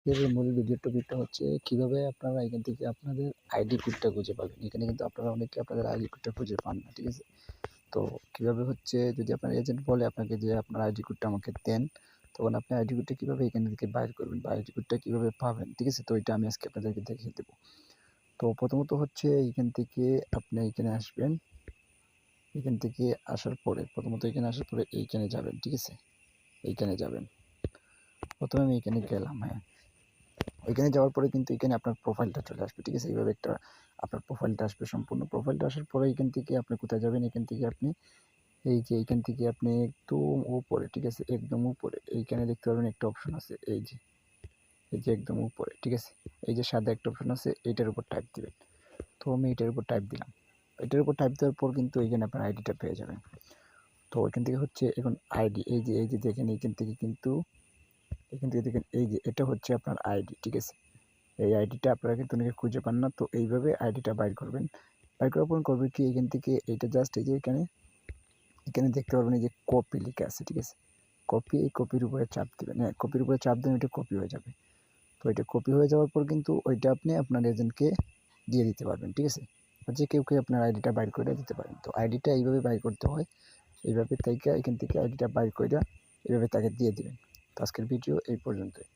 এর মূল ভিডিও টপিকটা হচ্ছে কিভাবে আপনারা এখান থেকে আপনাদের আইডি কোডটা খুঁজে পাবেন। এখানে কিন্তু আপনারা অনেকে আপনাদের আইডি কোডটা খুঁজে পান না, ঠিক আছে? তো কিভাবে হচ্ছে যদি আপনার এজেন্ট বলে আপনাকে যে আপনার আইডি কোডটা আমাকে দেন, তখন আপনি আইডি কোডটা কীভাবে এখান থেকে বাইর করবেন বা আইডি কোডটা কীভাবে পাবেন, ঠিক আছে? তো এটা আমি আজকে আপনাদেরকে দেখিয়ে দেবো। তো প্রথমত হচ্ছে এইখান থেকে আপনি এইখানে আসবেন। এখান থেকে আসার পরে প্রথমত এখানে আসার পরে এইখানে যাবেন, ঠিক আছে? এইখানে যাবেন। প্রথমে আমি এখানে গেলাম, হ্যাঁ। ওইখানে যাওয়ার পরে কিন্তু এখানে আপনার প্রোফাইলটা চলে আসবে, ঠিক আছে? এইভাবে একটা আপনার প্রোফাইলটা আসবে, সম্পূর্ণ প্রোফাইলটা আসার পরে এখান থেকে আপনি কোথায় যাবেন, এখান থেকে আপনি এই যে এইখান থেকে আপনি একদম উপরে, ঠিক আছে? একদম উপরে এইখানে দেখতে পারবেন একটা অপশন আছে, এই যে একদম উপরে, ঠিক আছে? এই যে সাদা একটা অপশন আছে, এইটার উপর টাইপ দিবেন। তো আমি এটার উপর টাইপ দিলাম। এটার উপর টাইপ দেওয়ার পর কিন্তু এইখানে আপনার আইডিটা পেয়ে যাবেন। তো এখান থেকে হচ্ছে এখন আইডি, এই যে দেখেন এইখান থেকে কিন্তু এখান থেকে দেখেন এই যে এটা হচ্ছে আপনার আইডি, ঠিক আছে? এই আইডিটা আপনারা কিন্তু অনেকে খুঁজে পান না। তো এইভাবে আইডিটা বাইর করবেন। বাইর করার পর করবেন কি, এখান থেকে এইটা জাস্ট এই যে এখানে দেখতে পারবেন এই যে কপি লেখা আছে, ঠিক আছে? কপি, এই কপির উপরে চাপ দিবেন। হ্যাঁ, কপির উপরে চাপ দেন, এটা কপি হয়ে যাবে। তো এটা কপি হয়ে যাওয়ার পর কিন্তু ওইটা আপনি আপনার এজেন্টকে দিয়ে দিতে পারবেন, ঠিক আছে? যে কেউ আপনার আইডিটা বাইর করে দিতে পারেন। তো আইডিটা এইভাবে বাইর করতে হয়। এইভাবে তাইকা এখান থেকে আইডিটা বাইর কইরা এইভাবে তাকে দিয়ে দিবেন। তো আজকের ভিডিও এই পর্যন্তই।